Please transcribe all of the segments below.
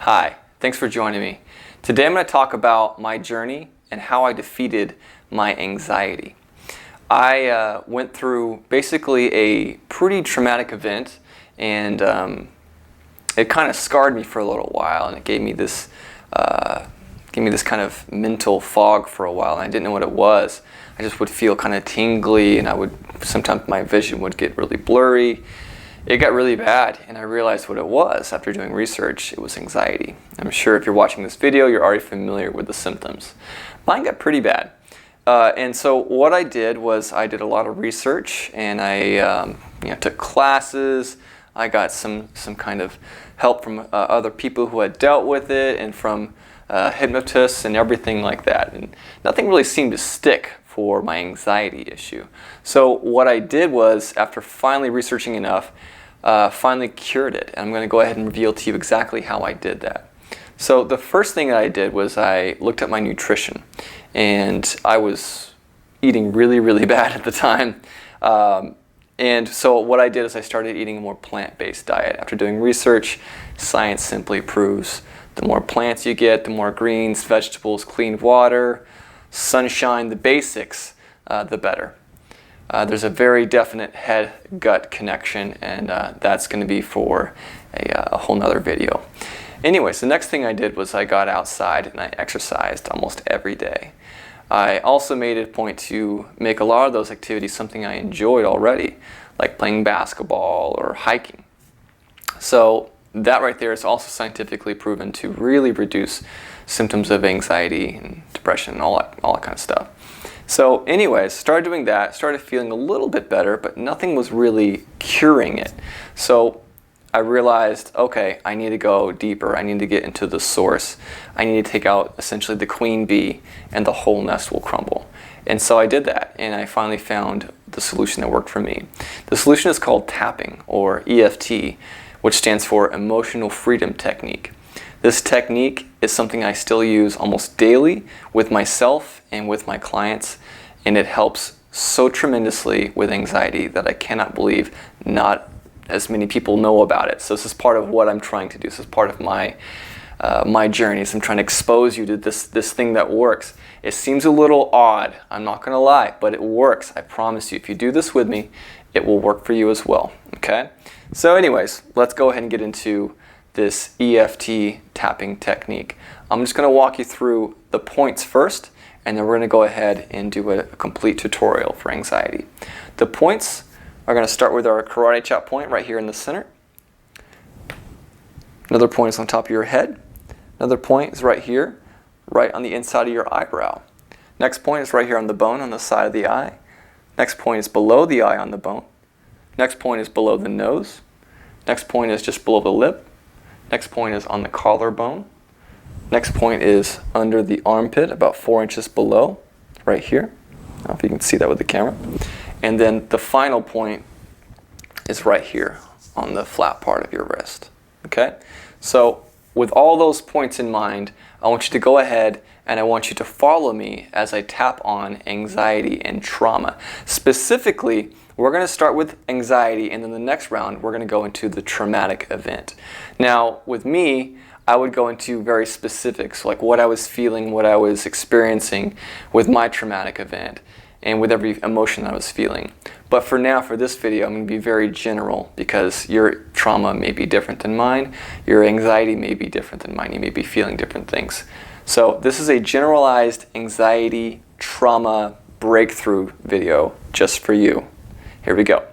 Hi, thanks for joining me. Today I'm going to talk about my journey and how I defeated my anxiety. I went through basically a pretty traumatic event, and it kind of scarred me for a little while, and it gave me this kind of mental fog for a while, and I didn't know what it was. I just would feel kind of tingly, and sometimes my vision would get really blurry. It got really bad, and I realized what it was after doing research. It was anxiety. I'm sure if you're watching this video, you're already familiar with the symptoms. Mine got pretty bad. And so what I did was I did a lot of research, and I took classes. I got some kind of help from other people who had dealt with it, and from hypnotists and everything like that. And nothing really seemed to stick for my anxiety issue. So what I did was, after finally researching enough, finally cured it. And I'm going to go ahead and reveal to you exactly how I did that. So the first thing that I did was I looked at my nutrition, and I was eating really, really bad at the time. And so what I did is I started eating a more plant-based diet. After doing research, science simply proves the more plants you get, the more greens, vegetables, clean water, sunshine, the basics, the better. There's a very definite head-gut connection, and that's going to be for a whole nother video. Anyways, the next thing I did was I got outside and I exercised almost every day. I also made it a point to make a lot of those activities something I enjoyed already, like playing basketball or hiking. So that right there is also scientifically proven to really reduce symptoms of anxiety and depression and all that kind of stuff. So anyways, started doing that, started feeling a little bit better, but nothing was really curing it. So I realized, okay, I need to go deeper. I need to get into the source. I need to take out essentially the queen bee, and the whole nest will crumble. And so I did that, and I finally found the solution that worked for me. The solution is called tapping, or EFT, which stands for Emotional Freedom Technique. This technique is something I still use almost daily with myself and with my clients, and it helps so tremendously with anxiety that I cannot believe not as many people know about it. So this is part of what I'm trying to do. This is part of my journey. So I'm trying to expose you to this thing that works. It seems a little odd, I'm not going to lie, but it works. I promise you, if you do this with me, it will work for you as well. Okay? So anyways, let's go ahead and get into this EFT tapping technique. I'm just going to walk you through the points first, and then we're going to go ahead and do a complete tutorial for anxiety. The points are going to start with our karate chop point right here in the center. Another point is on top of your head. Another point is right here, right on the inside of your eyebrow. Next point is right here on the bone on the side of the eye. Next point is below the eye on the bone. Next point is below the nose. Next point is just below the lip. Next point is on the collarbone. Next point is under the armpit, about 4 inches below, right here. I don't know if you can see that with the camera. And then the final point is right here on the flat part of your wrist. Okay? So with all those points in mind, I want you to go ahead and I want you to follow me as I tap on anxiety and trauma. Specifically, we're going to start with anxiety, and then the next round we're going to go into the traumatic event. Now, with me, I would go into very specifics, like what I was feeling, what I was experiencing with my traumatic event, and with every emotion I was feeling. But for now, for this video, I'm going to be very general, because your trauma may be different than mine, your anxiety may be different than mine, you may be feeling different things. So this is a generalized anxiety trauma breakthrough video just for you. Here we go.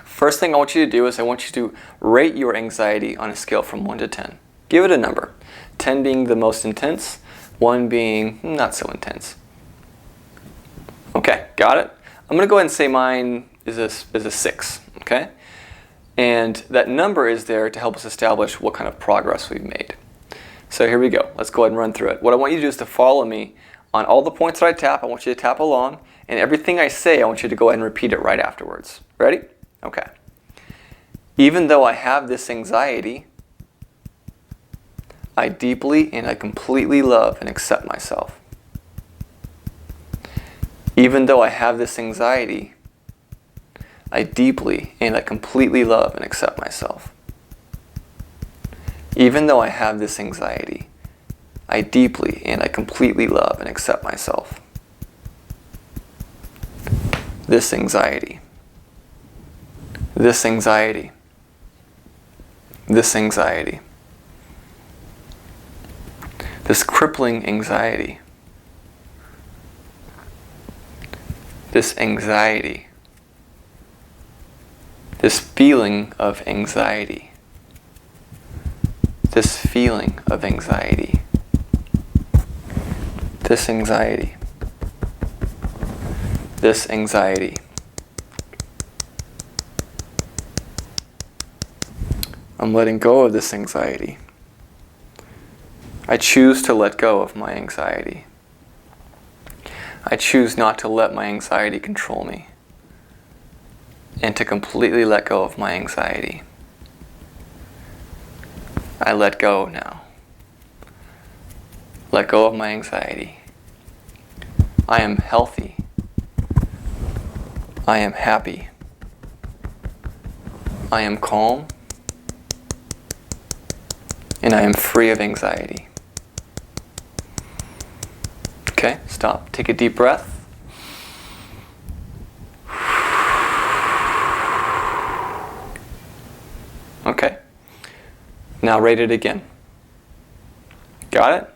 First thing I want you to do is I want you to rate your anxiety on a scale from 1 to 10. Give it a number. 10 being the most intense, 1 being not so intense. Okay, got it? I'm going to go ahead and say mine is a 6, okay? And that number is there to help us establish what kind of progress we've made. So here we go. Let's go ahead and run through it. What I want you to do is to follow me on all the points that I tap. I want you to tap along. And everything I say, I want you to go ahead and repeat it right afterwards. Ready? Okay. Even though I have this anxiety, I deeply and I completely love and accept myself. Even though I have this anxiety, I deeply and I completely love and accept myself. Even though I have this anxiety, I deeply and I completely love and accept myself. This anxiety. This anxiety. This anxiety. This crippling anxiety. This anxiety. This feeling of anxiety. This feeling of anxiety. This anxiety. This anxiety. I'm letting go of this anxiety. I choose to let go of my anxiety. I choose not to let my anxiety control me, and to completely let go of my anxiety. I let go now. Let go of my anxiety. I am healthy. I am happy. I am calm. And I am free of anxiety. Okay, stop. Take a deep breath. Okay. Now rate it again. Got it?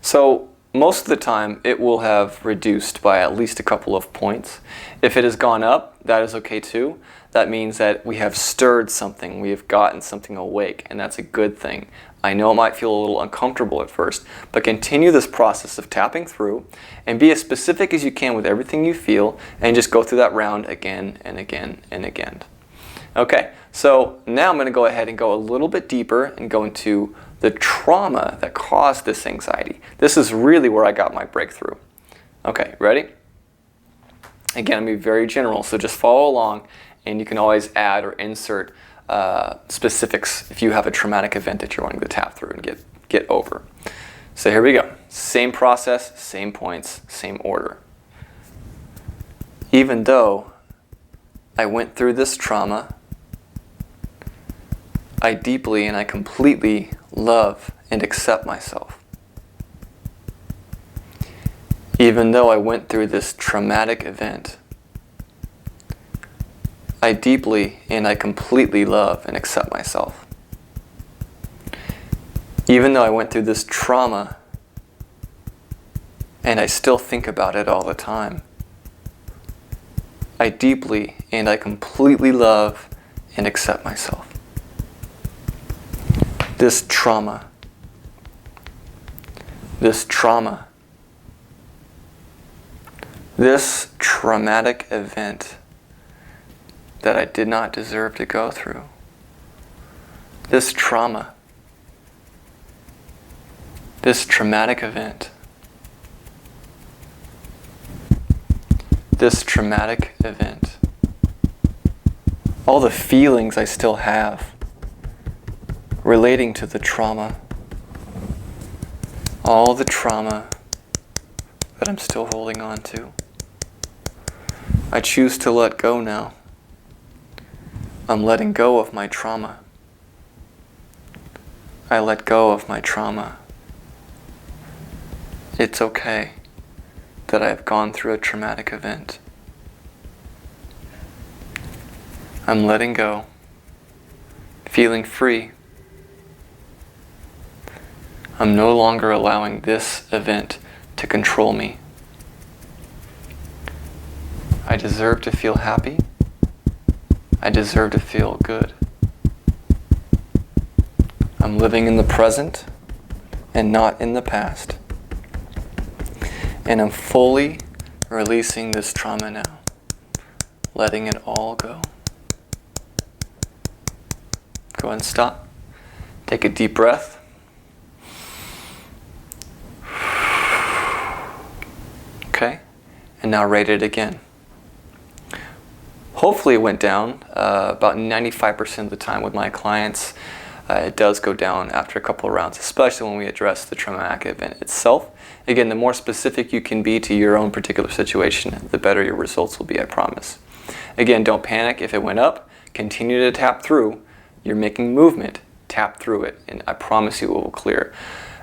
So most of the time it will have reduced by at least a couple of points. If it has gone up, that is okay too. That means that we have stirred something, we have gotten something awake, and that's a good thing. I know it might feel a little uncomfortable at first, but continue this process of tapping through and be as specific as you can with everything you feel, and just go through that round again and again and again. Okay, so now I'm going to go ahead and go a little bit deeper and go into the trauma that caused this anxiety. This is really where I got my breakthrough. Okay, ready? Again, I'm going to be very general, so just follow along, and you can always add or insert specifics if you have a traumatic event that you're wanting to tap through and get over. So here we go. Same process, same points, same order. Even though I went through this trauma, I deeply and I completely love and accept myself. Even though I went through this traumatic event, I deeply and I completely love and accept myself. Even though I went through this trauma and I still think about it all the time, I deeply and I completely love and accept myself. This trauma, this traumatic event that I did not deserve to go through. This trauma, this traumatic event, this traumatic event, all the feelings I still have relating to the trauma, all the trauma that I'm still holding on to, I choose to let go now. I'm letting go of my trauma. I let go of my trauma. It's okay that I have gone through a traumatic event. I'm letting go, feeling free. I'm no longer allowing this event to control me. I deserve to feel happy. I deserve to feel good. I'm living in the present and not in the past. And I'm fully releasing this trauma now, letting it all go. Go ahead and stop. Take a deep breath. Okay, and now rate it again. Hopefully it went down about 95% of the time with my clients. It does go down after a couple of rounds, especially when we address the traumatic event itself. Again, the more specific you can be to your own particular situation, the better your results will be, I promise. Again, don't panic if it went up. Continue to tap through. You're making movement. tap through it, and I promise you it will clear.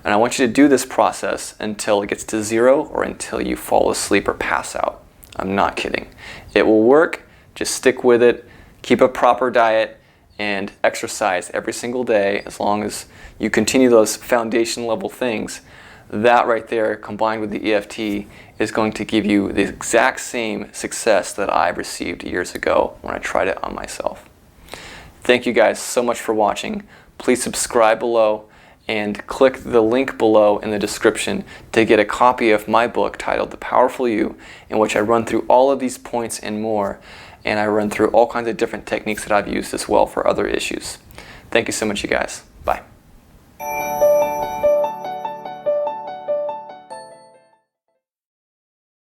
And I want you to do this process until it gets to 0 or until you fall asleep or pass out. I'm not kidding. It will work. Just stick with it. Keep a proper diet and exercise every single day. As long as you continue those foundation level things, that right there combined with the EFT is going to give you the exact same success that I received years ago when I tried it on myself. Thank you guys so much for watching. Please subscribe below and click the link below in the description to get a copy of my book titled The Powerful You, in which I run through all of these points and more, and I run through all kinds of different techniques that I've used as well for other issues. Thank you so much, you guys. Bye.